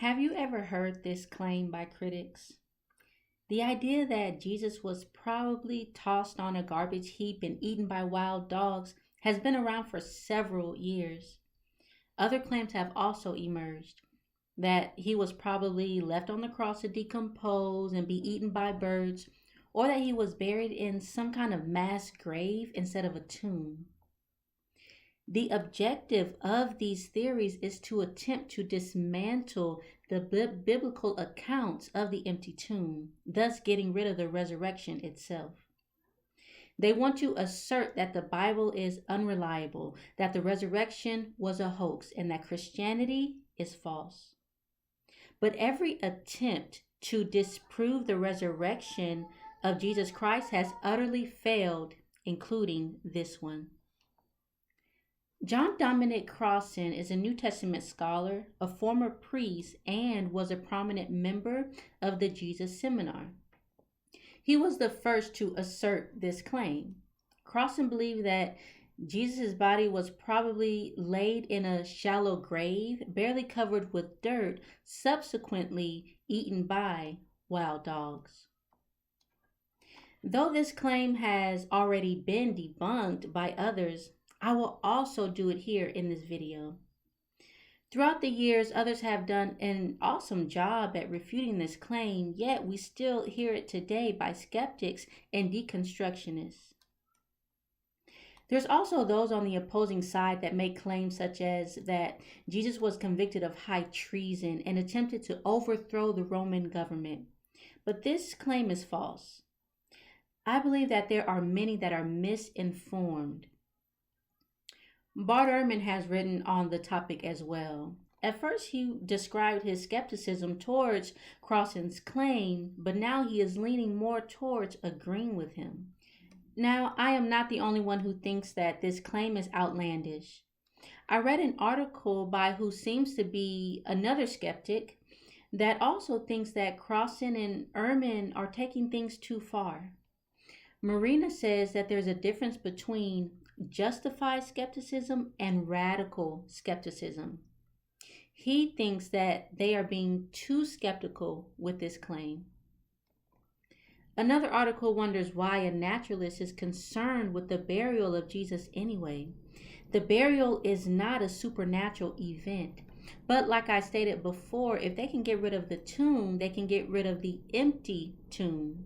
Have you ever heard this claim by critics? The idea that Jesus was probably tossed on a garbage heap and eaten by wild dogs has been around for several years. Other claims have also emerged that he was probably left on the cross to decompose and be eaten by birds, or that he was buried in some kind of mass grave instead of a tomb. The objective of these theories is to attempt to dismantle the biblical accounts of the empty tomb, thus getting rid of the resurrection itself. They want to assert that the Bible is unreliable, that the resurrection was a hoax, and that Christianity is false. But every attempt to disprove the resurrection of Jesus Christ has utterly failed, including this one. John Dominic Crossan is a New Testament scholar, a former priest, and was a prominent member of the Jesus Seminar. He was the first to assert this claim. Crossan believed that Jesus' body was probably laid in a shallow grave, barely covered with dirt, subsequently eaten by wild dogs. Though this claim has already been debunked by others, I will also do it here in this video. Throughout the years, others have done an awesome job at refuting this claim, yet we still hear it today by skeptics and deconstructionists. There's also those on the opposing side that make claims such as that Jesus was convicted of high treason and attempted to overthrow the Roman government. But this claim is false. I believe that there are many that are misinformed. Bart Ehrman has written on the topic as well. At first, he described his skepticism towards Crossan's claim, but now he is leaning more towards agreeing with him. Now, I am not the only one who thinks that this claim is outlandish. I read an article by who seems to be another skeptic that also thinks that Crossan and Ehrman are taking things too far. Marina says that there's a difference between justified skepticism and radical skepticism. He thinks that they are being too skeptical with this claim. Another article wonders why a naturalist is concerned with the burial of Jesus anyway. The burial is not a supernatural event. But like I stated before, if they can get rid of the tomb, they can get rid of the empty tomb.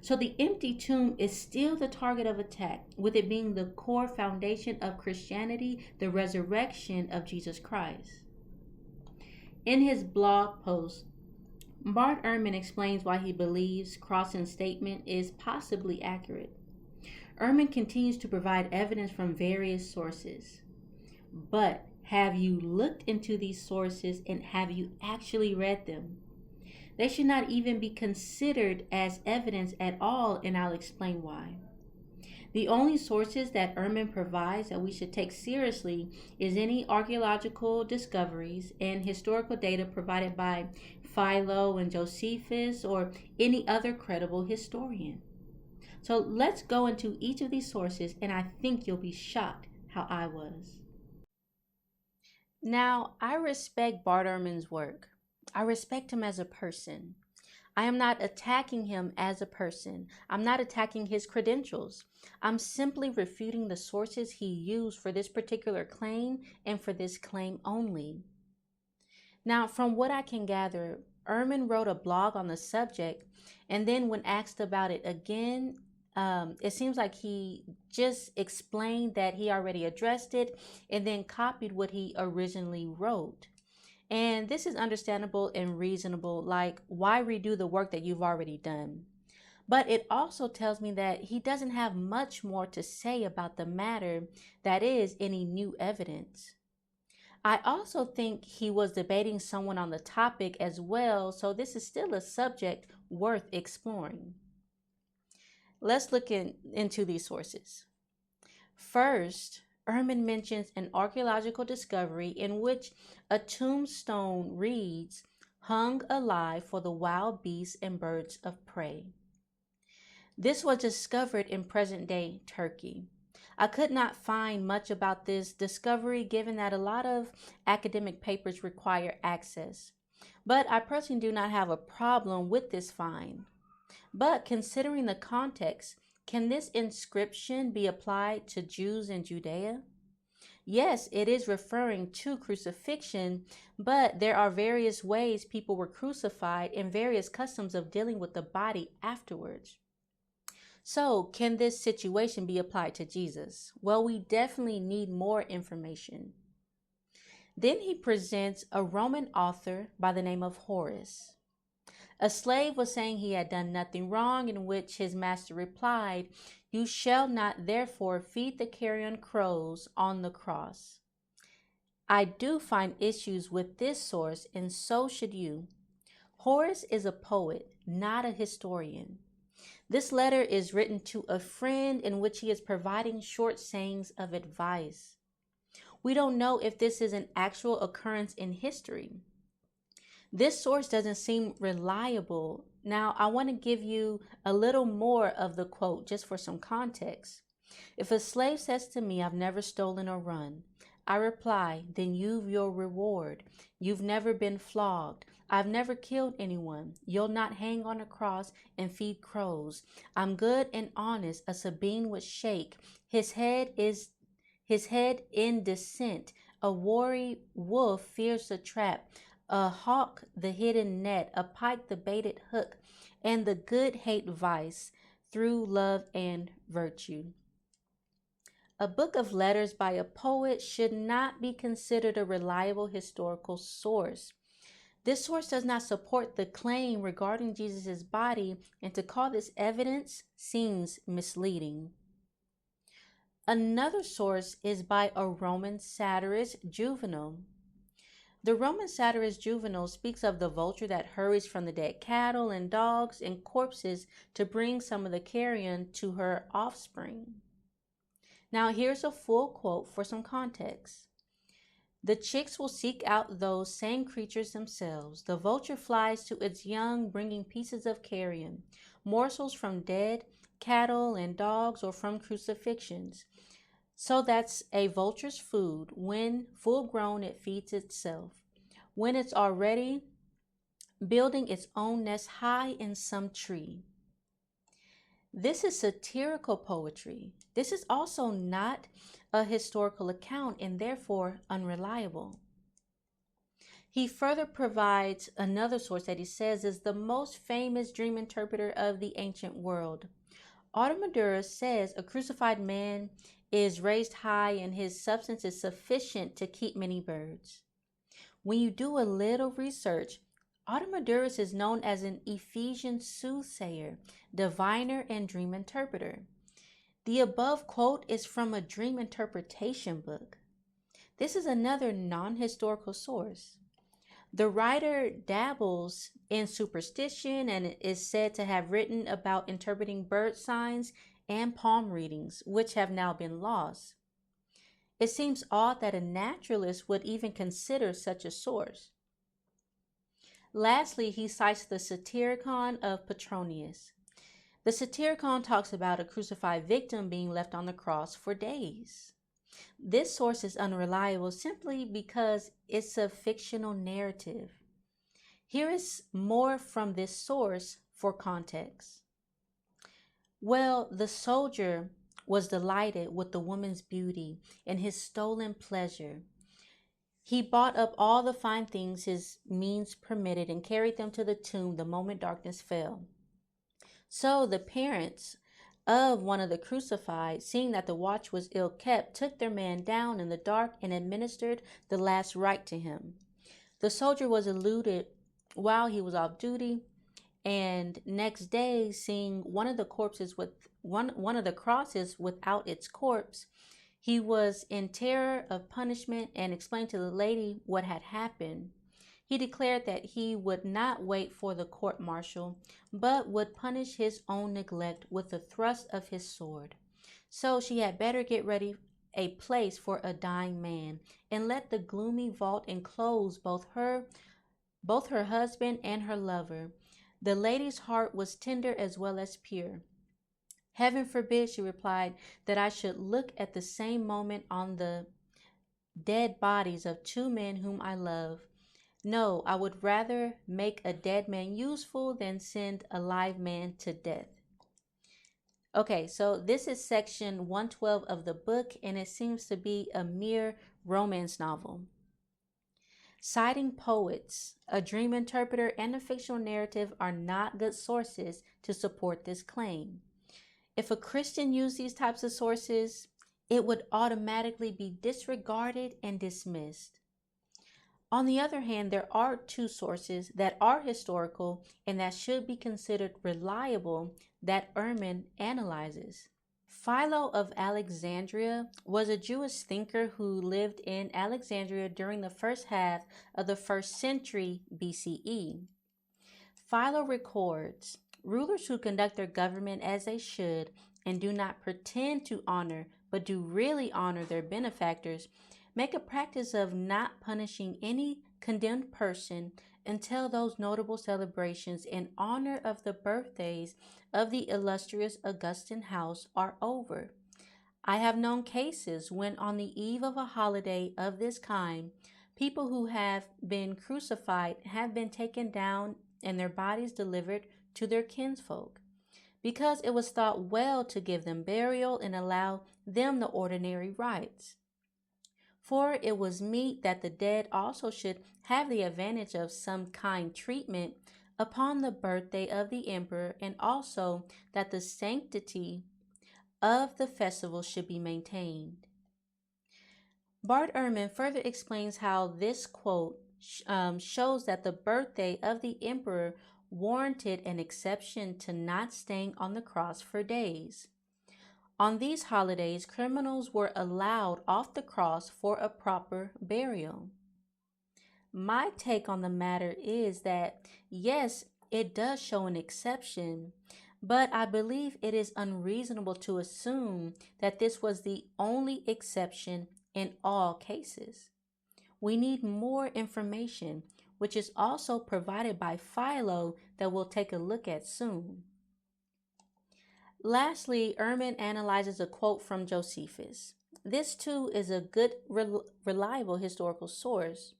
So the empty tomb is still the target of attack, with it being the core foundation of Christianity, the resurrection of Jesus Christ. In his blog post, Bart Ehrman explains why he believes Crossan's statement is possibly accurate. Ehrman continues to provide evidence from various sources. But have you looked into these sources and have you actually read them? They should not even be considered as evidence at all, and I'll explain why. The only sources that Ehrman provides that we should take seriously is any archaeological discoveries and historical data provided by Philo and Josephus or any other credible historian. So let's go into each of these sources, and I think you'll be shocked how I was. Now, I respect Bart Ehrman's work. I respect him as a person. I am not attacking him as a person. I'm not attacking his credentials. I'm simply refuting the sources he used for this particular claim and for this claim only. Now, from what I can gather, Ehrman wrote a blog on the subject, and then when asked about it again, it seems like he just explained that he already addressed it and then copied what he originally wrote. And this is understandable and reasonable, like why redo the work that you've already done? But it also tells me that he doesn't have much more to say about the matter, that is, any new evidence. I also think he was debating someone on the topic as well, so this is still a subject worth exploring. Let's look into these sources. First, Ehrman mentions an archaeological discovery in which a tombstone reads, "Hung alive for the wild beasts and birds of prey." This was discovered in present-day Turkey. I could not find much about this discovery given that a lot of academic papers require access. But I personally do not have a problem with this find. But considering the context, can this inscription be applied to Jews in Judea? Yes, it is referring to crucifixion, but there are various ways people were crucified and various customs of dealing with the body afterwards. So, can this situation be applied to Jesus? Well, we definitely need more information. Then he presents a Roman author by the name of Horace. A slave was saying he had done nothing wrong, in which his master replied, "You shall not therefore feed the carrion crows on the cross." I do find issues with this source, and so should you. Horace is a poet, not a historian. This letter is written to a friend in which he is providing short sayings of advice. We don't know if this is an actual occurrence in history. This source doesn't seem reliable. Now, I want to give you a little more of the quote just for some context. If a slave says to me, "I've never stolen or run," I reply, "Then you've your reward. You've never been flogged. I've never killed anyone. You'll not hang on a cross and feed crows. I'm good and honest." A Sabine would shake. His head in descent. A wary wolf fears the trap. A hawk the hidden net. A pike the baited hook. And the good hate vice through love and virtue. A book of letters by a poet should not be considered a reliable historical source. This source does not support the claim regarding Jesus' body, and to call this evidence seems misleading. Another source is by a Roman satirist, Juvenal. The Roman satirist Juvenal speaks of the vulture that hurries from the dead cattle and dogs and corpses to bring some of the carrion to her offspring. Now, here's a full quote for some context. "The chicks will seek out those same creatures themselves. The vulture flies to its young, bringing pieces of carrion, morsels from dead cattle and dogs or from crucifixions. So that's a vulture's food. When full grown, it feeds itself. When it's already building its own nest high in some tree." This is satirical poetry. This is also not a historical account and therefore unreliable. He further provides another source that he says is the most famous dream interpreter of the ancient world. Artemidorus says a crucified man is raised high and his substance is sufficient to keep many birds. When you do a little research, Artemidorus is known as an Ephesian soothsayer, diviner, and dream interpreter. The above quote is from a dream interpretation book. This is another non-historical source. The writer dabbles in superstition and is said to have written about interpreting bird signs and palm readings, which have now been lost. It seems odd that a naturalist would even consider such a source. Lastly, he cites the Satyricon of Petronius. The Satyricon talks about a crucified victim being left on the cross for days. This source is unreliable simply because it's a fictional narrative. Here is more from this source for context. Well, the soldier was delighted with the woman's beauty and his stolen pleasure. He bought up all the fine things his means permitted and carried them to the tomb the moment darkness fell. So the parents of one of the crucified, seeing that the watch was ill kept, took their man down in the dark and administered the last rite to him. The soldier was eluded while he was off duty, and next day, seeing one of the crosses without its corpse, he was in terror of punishment and explained to the lady what had happened. He declared that he would not wait for the court martial, but would punish his own neglect with the thrust of his sword. So she had better get ready a place for a dying man, and let the gloomy vault enclose both her husband and her lover. The lady's heart was tender as well as pure. "Heaven forbid," she replied, "that I should look at the same moment on the dead bodies of two men whom I love. No, I would rather make a dead man useful than send a live man to death. Okay, so this is section 112 of the book, and it seems to be a mere romance novel. Citing poets, a dream interpreter, and a fictional narrative are not good sources to support this claim. If a Christian used these types of sources, it would automatically be disregarded and dismissed. On the other hand, there are two sources that are historical and that should be considered reliable that Ehrman analyzes. Philo of Alexandria was a Jewish thinker who lived in Alexandria during the first half of the first century BCE. Philo records, rulers who conduct their government as they should and do not pretend to honor but do really honor their benefactors make a practice of not punishing any condemned person until those notable celebrations in honor of the birthdays of the illustrious Augustan house are over. I have known cases when, on the eve of a holiday of this kind, people who have been crucified have been taken down and their bodies delivered to their kinsfolk, because it was thought well to give them burial and allow them the ordinary rites. For it was meet that the dead also should have the advantage of some kind treatment upon the birthday of the emperor, and also that the sanctity of the festival should be maintained. Bart Ehrman further explains how this quote shows that the birthday of the emperor warranted an exception to not staying on the cross for days. On these holidays, criminals were allowed off the cross for a proper burial. My take on the matter is that, yes, it does show an exception, but I believe it is unreasonable to assume that this was the only exception in all cases. We need more information, which is also provided by Philo, that we'll take a look at soon. Lastly, Ehrman analyzes a quote from Josephus. This too is a good, reliable historical source.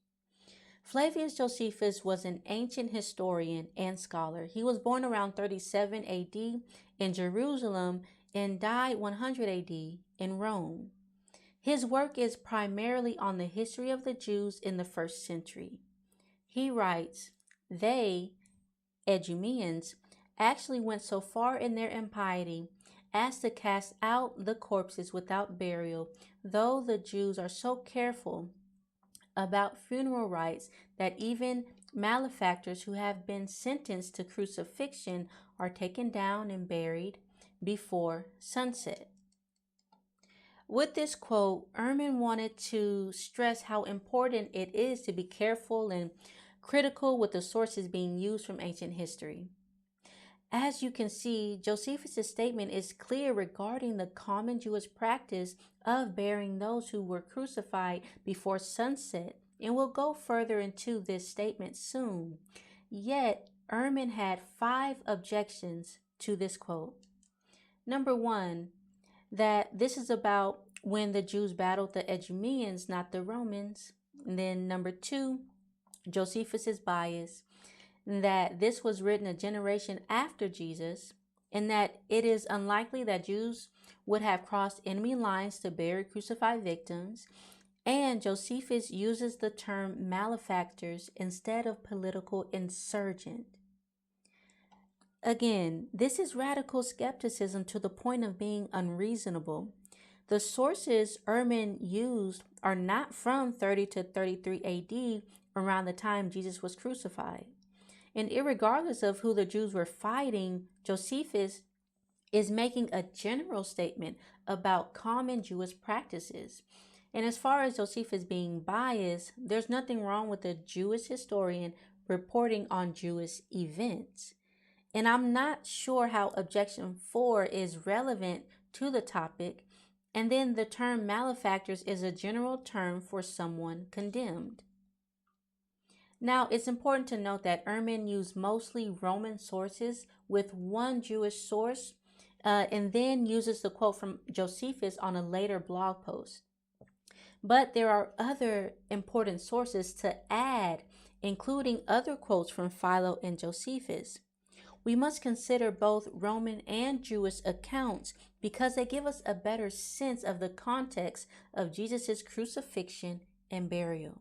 Flavius Josephus was an ancient historian and scholar. He was born around 37 AD in Jerusalem and died 100 AD in Rome. His work is primarily on the history of the Jews in the first century. He writes, they, Idumeans, actually went so far in their impiety as to cast out the corpses without burial, though the Jews are so careful about funeral rites that even malefactors who have been sentenced to crucifixion are taken down and buried before sunset. With this quote, Ehrman wanted to stress how important it is to be careful and critical with the sources being used from ancient history. As you can see, Josephus' statement is clear regarding the common Jewish practice of burying those who were crucified before sunset, and we'll go further into this statement soon. Yet, Ehrman had 5 objections to this quote. Number 1, that this is about when the Jews battled the Idumeans, not the Romans. And then number 2, Josephus' bias, that this was written a generation after Jesus, and that it is unlikely that Jews would have crossed enemy lines to bury crucified victims, and Josephus uses the term malefactors instead of political insurgent. Again, this is radical skepticism to the point of being unreasonable. The sources Ehrman used are not from 30 to 33 AD, around the time Jesus was crucified. And irregardless of who the Jews were fighting, Josephus is making a general statement about common Jewish practices. And as far as Josephus being biased, there's nothing wrong with a Jewish historian reporting on Jewish events. And I'm not sure how objection 4 is relevant to the topic. And then the term malefactors is a general term for someone condemned. Now, it's important to note that Ehrman used mostly Roman sources with one Jewish source, and then uses the quote from Josephus on a later blog post. But there are other important sources to add including other quotes from Philo and Josephus. We must consider both Roman and Jewish accounts because they give us a better sense of the context of Jesus' crucifixion and burial.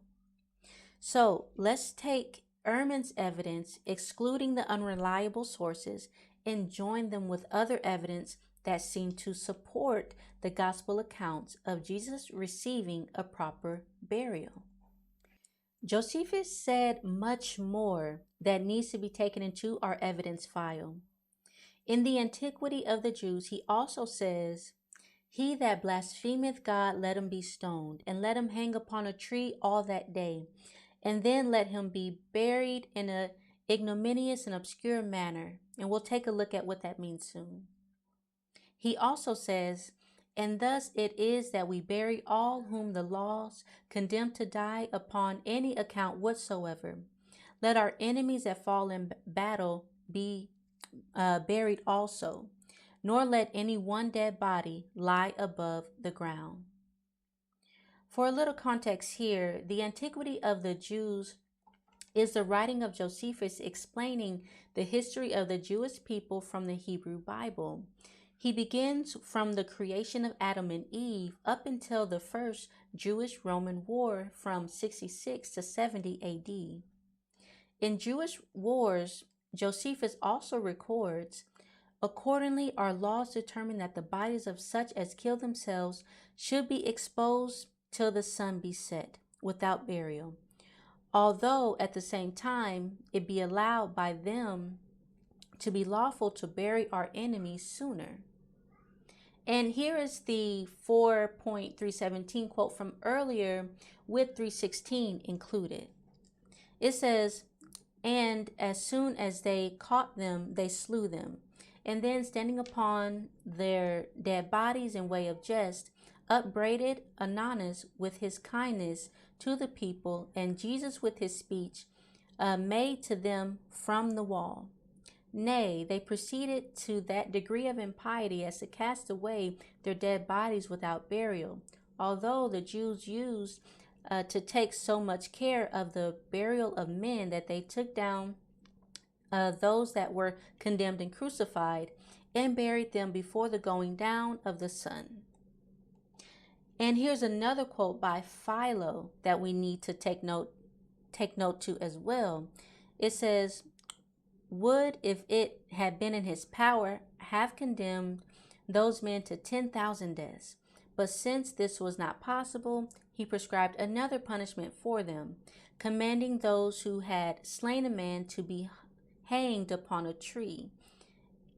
So let's take Ehrman's evidence, excluding the unreliable sources, and join them with other evidence that seem to support the gospel accounts of Jesus receiving a proper burial. Josephus said much more that needs to be taken into our evidence file. In the Antiquity of the Jews, he also says, "He that blasphemeth God, let him be stoned, and let him hang upon a tree all that day, and then let him be buried in an ignominious and obscure manner." And we'll take a look at what that means soon. He also says, "And thus it is that we bury all whom the laws condemn to die upon any account whatsoever. Let our enemies that fall in battle be buried also, nor let any one dead body lie above the ground." For a little context here, the Antiquity of the Jews is the writing of Josephus explaining the history of the Jewish people from the Hebrew Bible. He begins from the creation of Adam and Eve up until the first Jewish-Roman war from 66 to 70 AD. In Jewish wars, Josephus also records, "Accordingly, our laws determine that the bodies of such as kill themselves should be exposed till the sun be set, without burial, although at the same time it be allowed by them to be lawful to bury our enemies sooner." And here is the 4.317 quote from earlier with 316 included. It says, "And as soon as they caught them, they slew them. And then standing upon their dead bodies in way of jest, upbraided Ananus with his kindness to the people, and Jesus with his speech made to them from the wall. Nay, they proceeded to that degree of impiety as to cast away their dead bodies without burial, although the Jews used to take so much care of the burial of men that they took down those that were condemned and crucified and buried them before the going down of the sun." And here's another quote by Philo that we need to take note to as well. It says, "Would, if it had been in his power, have condemned those men to 10,000 deaths. But since this was not possible, he prescribed another punishment for them, commanding those who had slain a man to be hanged upon a tree.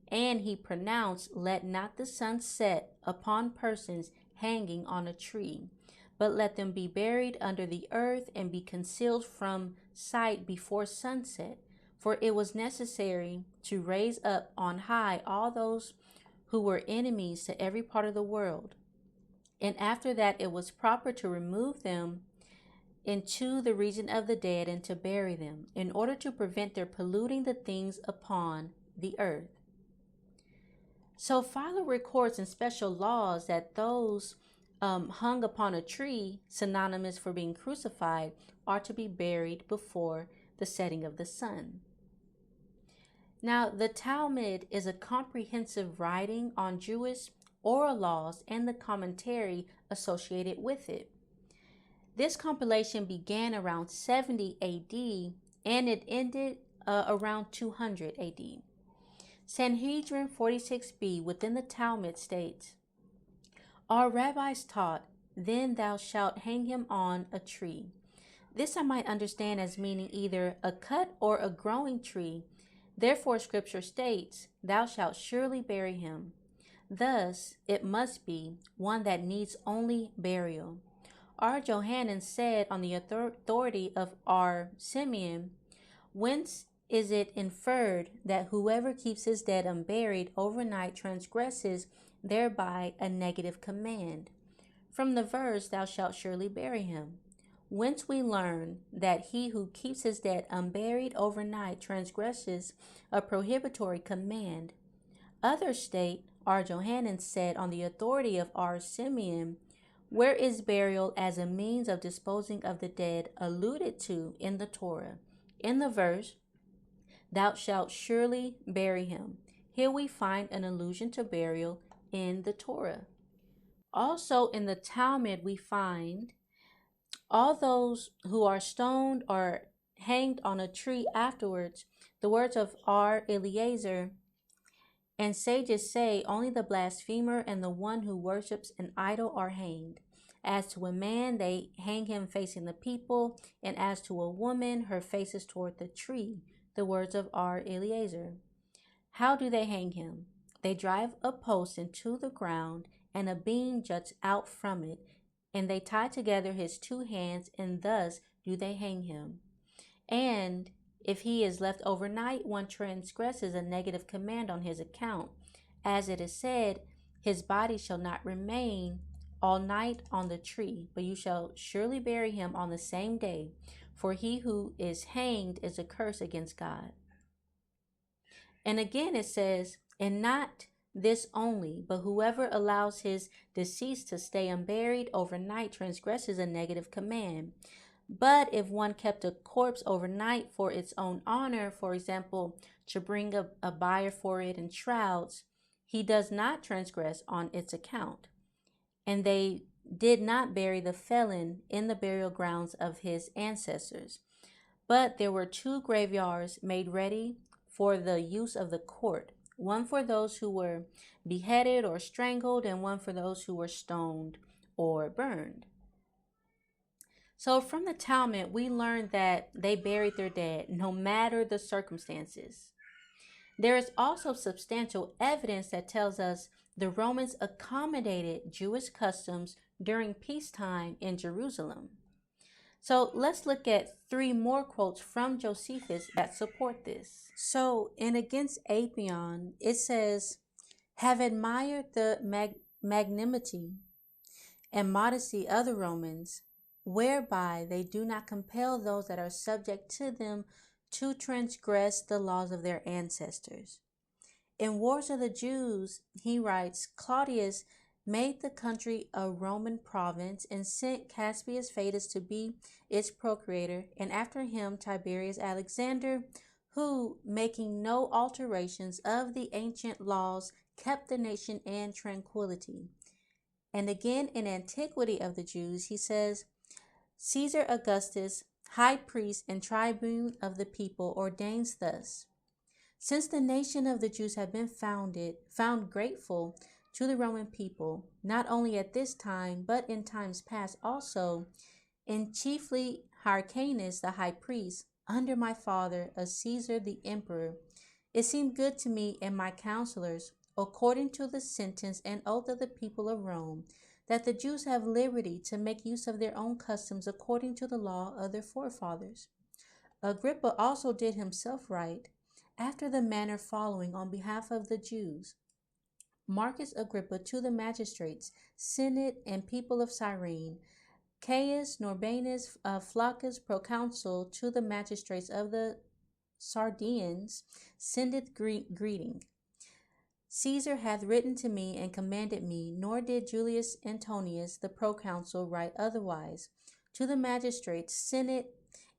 And he pronounced, let not the sun set upon persons hanging on a tree, but let them be buried under the earth and be concealed from sight before sunset. For it was necessary to raise up on high all those who were enemies to every part of the world. And after that it was proper to remove them into the region of the dead and to bury them, in order to prevent their polluting the things upon the earth." So Philo records in special laws that those hung upon a tree, synonymous for being crucified, are to be buried before the setting of the sun. Now, the Talmud is a comprehensive writing on Jewish oral laws and the commentary associated with it. This compilation began around 70 AD and it ended around 200 AD. Sanhedrin 46b within the Talmud states, "Our rabbis taught, then thou shalt hang him on a tree." This I might understand as meaning either a cut or a growing tree. Therefore scripture states, "Thou shalt surely bury him." Thus it must be one that needs only burial. R. Johanan said on the authority of R. Simeon, "Whence is it inferred that whoever keeps his dead unburied overnight transgresses thereby a negative command? From the verse, thou shalt surely bury him. Whence we learn that he who keeps his dead unburied overnight transgresses a prohibitory command." Others state, R. Johanan said on the authority of R. Simeon, "Where is burial as a means of disposing of the dead alluded to in the Torah? in the verse, thou shalt surely bury him. Here we find an allusion to burial in the Torah. Also in the Talmud, we find all those who are stoned or hanged on a tree afterwards. The words of R. Eliezer, and sages say only the blasphemer and the one who worships an idol are hanged. As to a man, they hang him facing the people, and as to a woman, her face is toward the tree. The words of R. Eliezer. How do they hang him? They drive a post into the ground, and a beam juts out from it, and they tie together his two hands, and thus do they hang him. And if he is left overnight, one transgresses a negative command on his account. As it is said, his body shall not remain all night on the tree, but you shall surely bury him on the same day, for he who is hanged is a curse against God. And again it says, and not this only, but whoever allows his deceased to stay unburied overnight transgresses a negative command. But if one kept a corpse overnight for its own honor, for example, to bring a buyer for it in shrouds, he does not transgress on its account. And they did not bury the felon in the burial grounds of his ancestors. But there were two graveyards made ready for the use of the court, one for those who were beheaded or strangled, and one for those who were stoned or burned. So from the Talmud, we learn that they buried their dead no matter the circumstances. There is also substantial evidence that tells us the Romans accommodated Jewish customs during peacetime in Jerusalem. So let's look at 3 more quotes from Josephus that support this. So in Against Apion, it says, have admired the magnanimity and modesty of the Romans, whereby they do not compel those that are subject to them to transgress the laws of their ancestors. In Wars of the Jews, he writes, Claudius made the country a Roman province and sent Cassius Fadus to be its procurator, and after him Tiberius Alexander, who, making no alterations of the ancient laws, kept the nation in tranquility. And again in Antiquity of the Jews, he says, Caesar Augustus, high priest and tribune of the people, ordains thus: since the nation of the Jews have been found grateful to the Roman people, not only at this time, but in times past also, and chiefly Hyrcanus the high priest, under my father, as Caesar the emperor, it seemed good to me and my counselors, according to the sentence and oath of the people of Rome, that the Jews have liberty to make use of their own customs according to the law of their forefathers. Agrippa also did himself right, after the manner following on behalf of the Jews. Marcus Agrippa to the magistrates, senate, and people of Cyrene, Caius Norbanus Flaccus proconsul to the magistrates of the Sardians, sendeth greeting. Caesar hath written to me and commanded me, nor did Julius Antonius the proconsul write otherwise. To the magistrates, senate,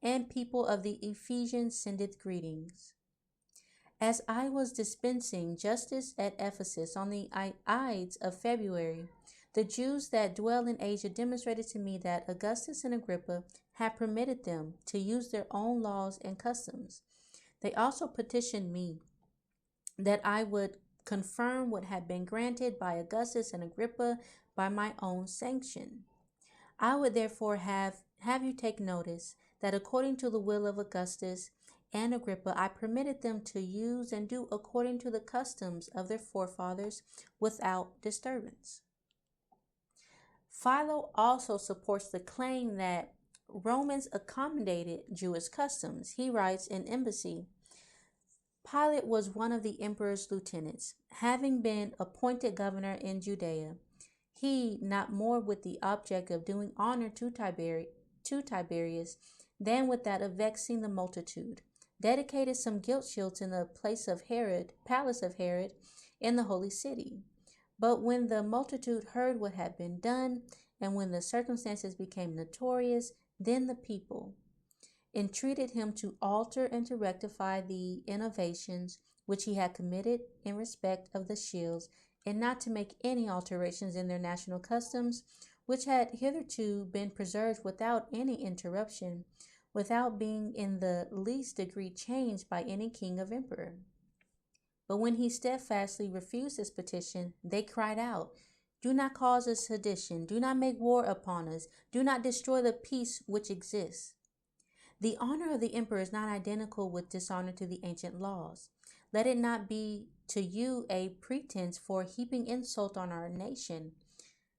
and people of the Ephesians sendeth greetings. As I was dispensing justice at Ephesus on the Ides of February, the Jews that dwell in Asia demonstrated to me that Augustus and Agrippa had permitted them to use their own laws and customs. They also petitioned me that I would confirm what had been granted by Augustus and Agrippa by my own sanction. I would therefore have you take notice that according to the will of Augustus and Agrippa, I permitted them to use and do according to the customs of their forefathers without disturbance. Philo also supports the claim that Romans accommodated Jewish customs. He writes in Embassy, Pilate was one of the emperor's lieutenants, having been appointed governor in Judea. He, not more with the object of doing honor to Tiberius than with that of vexing the multitude, dedicated some gilt shields in the palace of Herod, in the holy city. But when the multitude heard what had been done, and when the circumstances became notorious, then the people, entreated him to alter and to rectify the innovations which he had committed in respect of the shields, and not to make any alterations in their national customs, which had hitherto been preserved without any interruption, without being in the least degree changed by any king or emperor. But when he steadfastly refused this petition, they cried out, "Do not cause us sedition, do not make war upon us, do not destroy the peace which exists." The honor of the emperor is not identical with dishonor to the ancient laws. Let it not be to you a pretense for heaping insult on our nation.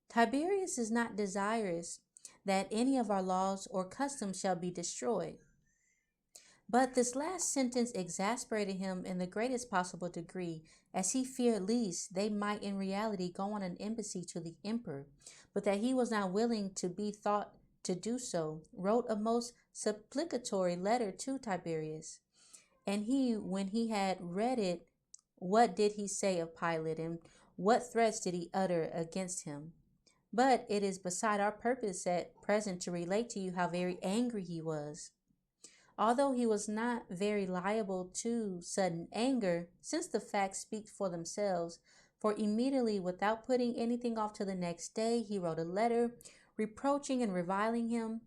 Tiberius is not desirous that any of our laws or customs shall be destroyed. But this last sentence exasperated him in the greatest possible degree, as he feared lest they might in reality go on an embassy to the emperor, but that he was not willing to be thought to do so, wrote a most supplicatory letter to Tiberius. And he, when he had read it, what did he say of Pilate, and what threats did he utter against him? But it is beside our purpose at present to relate to you how very angry he was. Although he was not very liable to sudden anger, since the facts speak for themselves, for immediately, without putting anything off to the next day, he wrote a letter reproaching and reviling him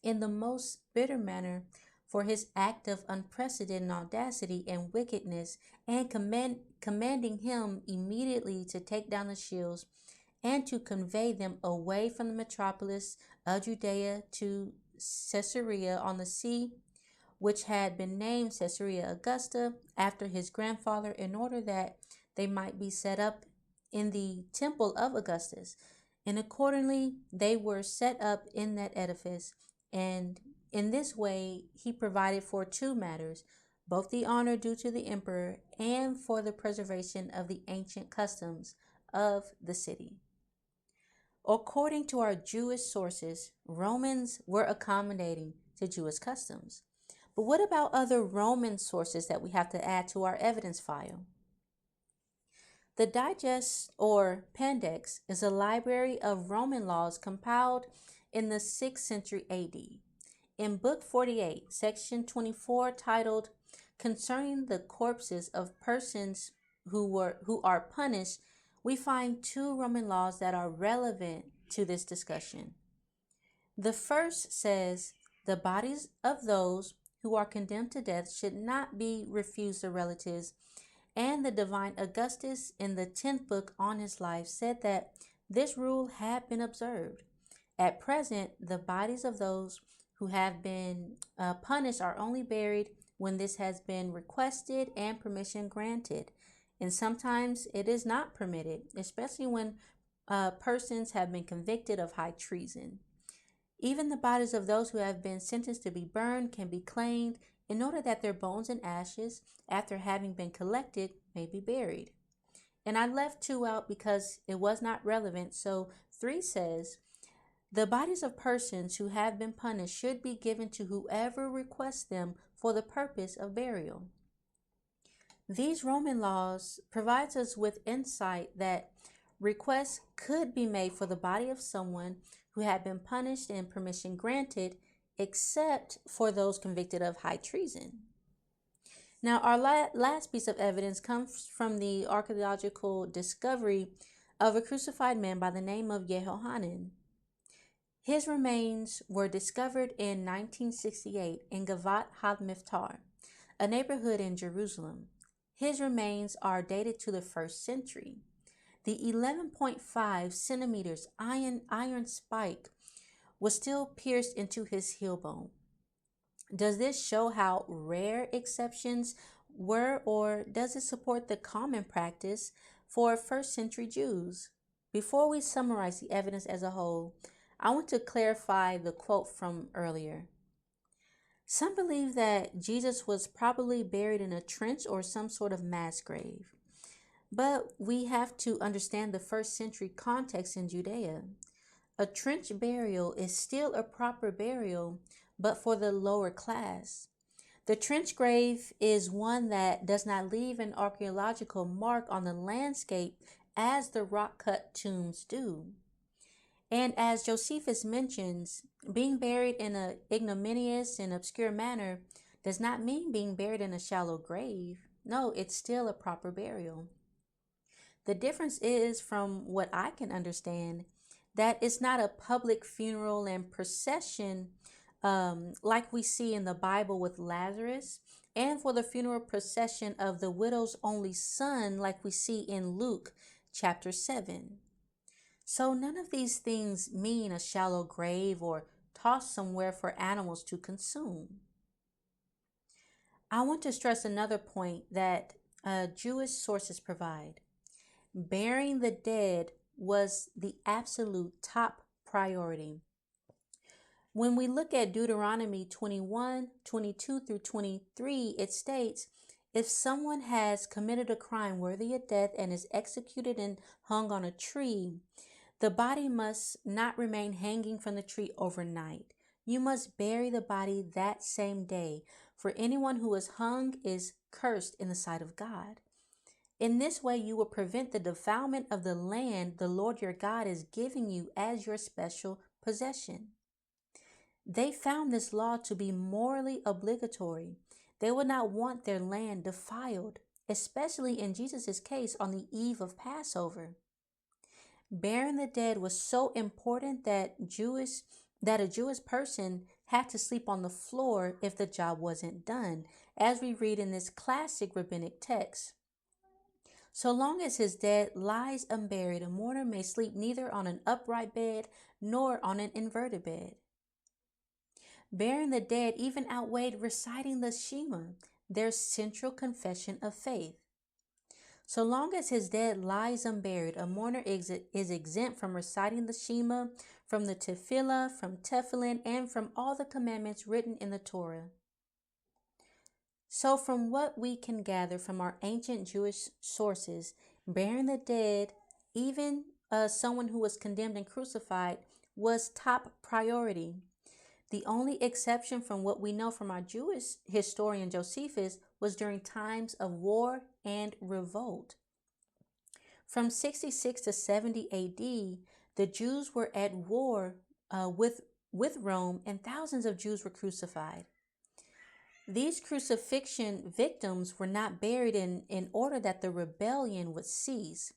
in the most bitter manner for his act of unprecedented audacity and wickedness, and commanding him immediately to take down the shields and to convey them away from the metropolis of Judea to Caesarea on the sea, which had been named Caesarea Augusta after his grandfather, in order that they might be set up in the temple of Augustus. And accordingly, they were set up in that edifice. And in this way, he provided for two matters, both the honor due to the emperor and for the preservation of the ancient customs of the city. According to our Jewish sources, Romans were accommodating to Jewish customs. But what about other Roman sources that we have to add to our evidence file? The Digest, or Pandex, is a library of Roman laws compiled in the 6th century AD. In Book 48, Section 24, titled "Concerning the Corpses of Persons who are Punished," we find two Roman laws that are relevant to this discussion. The first says, "The bodies of those who are condemned to death should not be refused their relatives," and the divine Augustus in the 10th book on his life said that this rule had been observed. At present, the bodies of those who have been punished are only buried when this has been requested and permission granted, and sometimes it is not permitted, especially when persons have been convicted of high treason. Even the bodies of those who have been sentenced to be burned can be claimed in order that their bones and ashes, after having been collected, may be buried. And I left 2 out because it was not relevant. So 3 says, "The bodies of persons who have been punished should be given to whoever requests them for the purpose of burial." These Roman laws provides us with insight that requests could be made for the body of someone who had been punished and permission granted, except for those convicted of high treason. Now, our last piece of evidence comes from the archaeological discovery of a crucified man by the name of Yehohanan. His remains were discovered in 1968 in Gavat HaMiftar, a neighborhood in Jerusalem. His remains are dated to the 1st century. The 11.5 centimeters iron spike was still pierced into his heel bone. Does this show how rare exceptions were, or does it support the common practice for 1st century Jews? Before we summarize the evidence as a whole, I want to clarify the quote from earlier. Some believe that Jesus was probably buried in a trench or some sort of mass grave. But we have to understand the 1st century context in Judea. A trench burial is still a proper burial, but for the lower class. The trench grave is one that does not leave an archaeological mark on the landscape as the rock-cut tombs do. And as Josephus mentions, being buried in an ignominious and obscure manner does not mean being buried in a shallow grave. No, it's still a proper burial. The difference is, from what I can understand, that it's not a public funeral and procession like we see in the Bible with Lazarus, and for the funeral procession of the widow's only son, like we see in Luke chapter 7. So none of these things mean a shallow grave or tossed somewhere for animals to consume. I want to stress another point that Jewish sources provide. Burying the dead was the absolute top priority. When we look at Deuteronomy 21:22 through 23, it states, if someone has committed a crime worthy of death and is executed and hung on a tree, the body must not remain hanging from the tree overnight. You must bury the body that same day, for anyone who is hung is cursed in the sight of God. In this way, you will prevent the defilement of the land the Lord your God is giving you as your special possession. They found this law to be morally obligatory. They would not want their land defiled, especially in Jesus' case on the eve of Passover. Burying the dead was so important that a Jewish person had to sleep on the floor if the job wasn't done, as we read in this classic rabbinic text. So long as his dead lies unburied, a mourner may sleep neither on an upright bed nor on an inverted bed. Burying the dead even outweighed reciting the Shema, their central confession of faith. So long as his dead lies unburied, a mourner is exempt from reciting the Shema, from the Tefillah, from Tefillin, and from all the commandments written in the Torah. So from what we can gather from our ancient Jewish sources, burying the dead, even someone who was condemned and crucified, was top priority. The only exception from what we know from our Jewish historian Josephus was during times of war and revolt. From 66 to 70 AD, the Jews were at war with Rome, and thousands of Jews were crucified. These crucifixion victims were not buried in order that the rebellion would cease.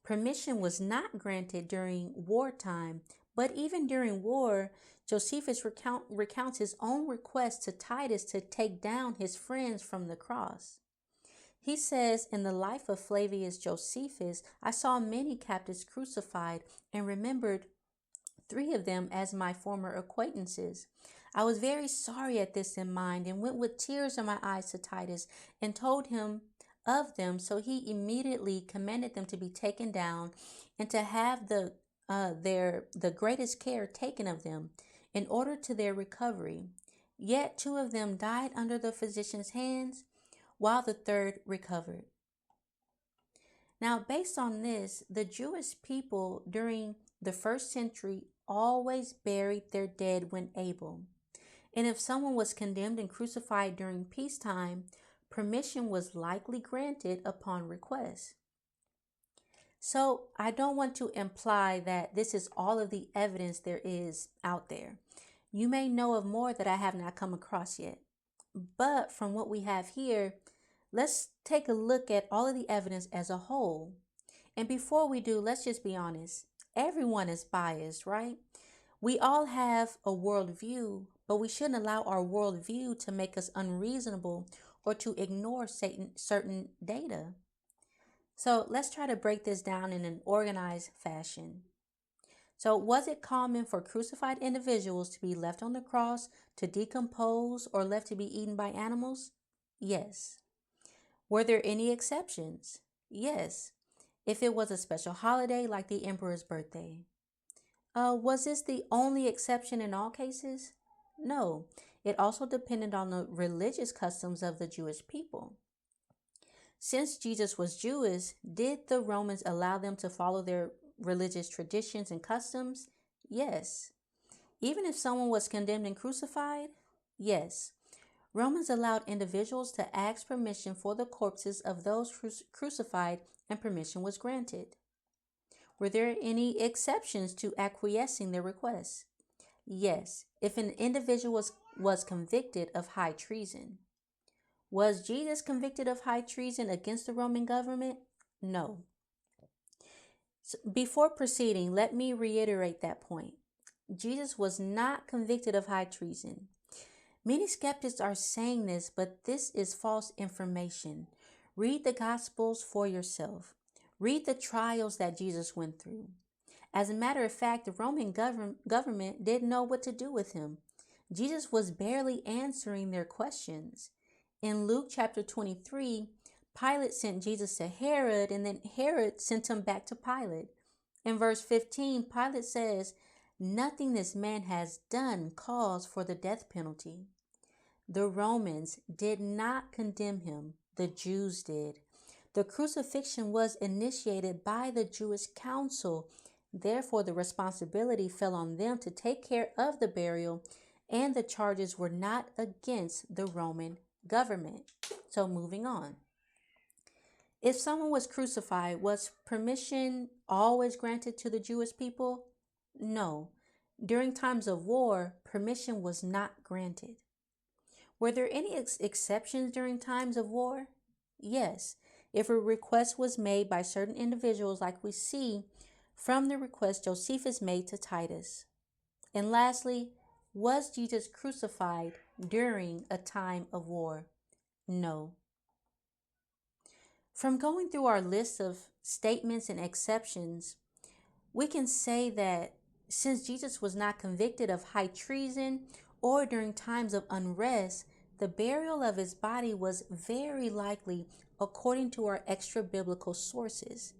Permission was not granted during wartime, but even during war, Josephus recounts his own request to Titus to take down his friends from the cross. He says, in the life of Flavius Josephus, I saw many captives crucified and remembered 3 of them as my former acquaintances. I was very sorry at this in mind and went with tears in my eyes to Titus and told him of them. So he immediately commanded them to be taken down and to have the greatest care taken of them in order to their recovery. Yet 2 of them died under the physician's hands, while the 3rd recovered. Now, based on this, the Jewish people during the 1st century always buried their dead when able. And if someone was condemned and crucified during peacetime, permission was likely granted upon request. So I don't want to imply that this is all of the evidence there is out there. You may know of more that I have not come across yet. But from what we have here, let's take a look at all of the evidence as a whole. And before we do, let's just be honest. Everyone is biased, right? We all have a worldview, but we shouldn't allow our worldview to make us unreasonable or to ignore certain data. So let's try to break this down in an organized fashion. So was it common for crucified individuals to be left on the cross to decompose or left to be eaten by animals? Yes. Were there any exceptions? Yes. If it was a special holiday like the emperor's birthday. Was this the only exception in all cases? No. It also depended on the religious customs of the Jewish people. Since Jesus was Jewish, did the Romans allow them to follow their religious traditions and customs? Yes. Even if someone was condemned and crucified? Yes. Romans allowed individuals to ask permission for the corpses of those crucified, and permission was granted. Were there any exceptions to acquiescing their requests? Yes, if an individual was convicted of high treason. Was Jesus convicted of high treason against the Roman government? No. So before proceeding, let me reiterate that point. Jesus was not convicted of high treason. Many skeptics are saying this, but this is false information. Read the Gospels for yourself. Read the trials that Jesus went through. As a matter of fact, the Roman government didn't know what to do with him. Jesus was barely answering their questions. In Luke chapter 23, Pilate sent Jesus to Herod, and then Herod sent him back to Pilate. In verse 15, Pilate says, "Nothing this man has done calls for the death penalty." The Romans did not condemn him, the Jews did. The crucifixion was initiated by the Jewish council. Therefore, the responsibility fell on them to take care of the burial, and the charges were not against the Roman government. So, moving on. If someone was crucified, was permission always granted to the Jewish people? No. During times of war, permission was not granted. Were there any exceptions during times of war? Yes. If a request was made by certain individuals, like we see from the request Josephus made to Titus. And lastly, was Jesus crucified during a time of war? No. From going through our list of statements and exceptions, we can say that since Jesus was not convicted of high treason or during times of unrest, the burial of his body was very likely according to our extra biblical sources.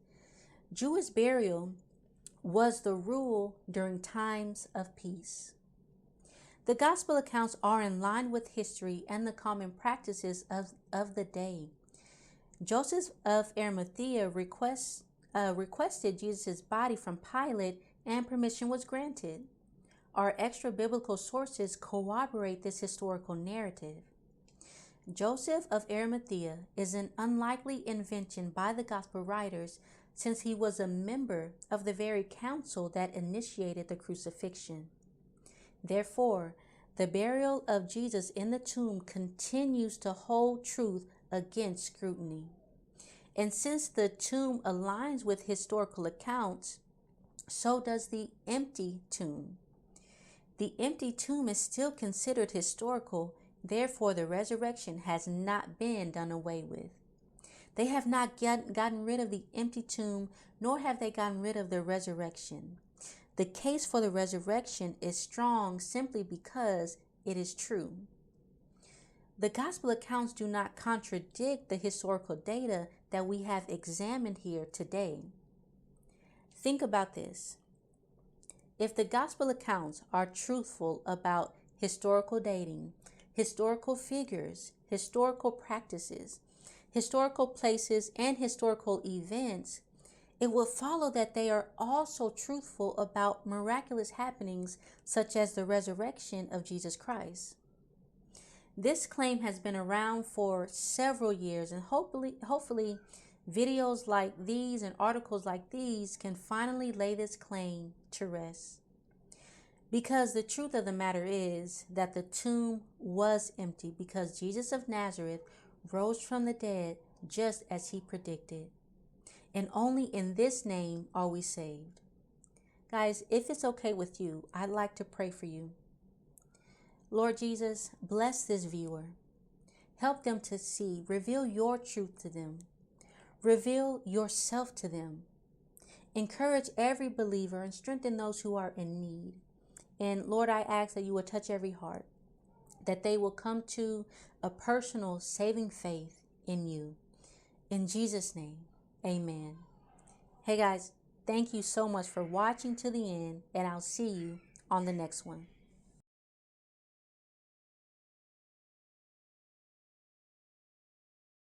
Jewish burial was the rule during times of peace. The gospel accounts are in line with history and the common practices of the day. Joseph of Arimathea requested Jesus' body from Pilate, and permission was granted. Our extra biblical sources corroborate this historical narrative. Joseph of Arimathea is an unlikely invention by the gospel writers, since he was a member of the very council that initiated the crucifixion. Therefore, the burial of Jesus in the tomb continues to hold truth against scrutiny. And since the tomb aligns with historical accounts, so does the empty tomb. The empty tomb is still considered historical, therefore the resurrection has not been done away with. They have not gotten rid of the empty tomb, nor have they gotten rid of the resurrection. The case for the resurrection is strong simply because it is true. The gospel accounts do not contradict the historical data that we have examined here today. Think about this. If the gospel accounts are truthful about historical dating, historical figures, historical practices, historical places, and historical events, it will follow that they are also truthful about miraculous happenings such as the resurrection of Jesus Christ. This claim has been around for several years, and hopefully videos like these and articles like these can finally lay this claim to rest. Because the truth of the matter is that the tomb was empty because Jesus of Nazareth rose from the dead just as he predicted. And only in this name are we saved. Guys, if it's okay with you, I'd like to pray for you. Lord Jesus, bless this viewer. Help them to see. Reveal your truth to them. Reveal yourself to them. Encourage every believer and strengthen those who are in need. And Lord, I ask that you will touch every heart, that they will come to a personal saving faith in you. In Jesus' name, amen. Hey guys, thank you so much for watching to the end, and I'll see you on the next one.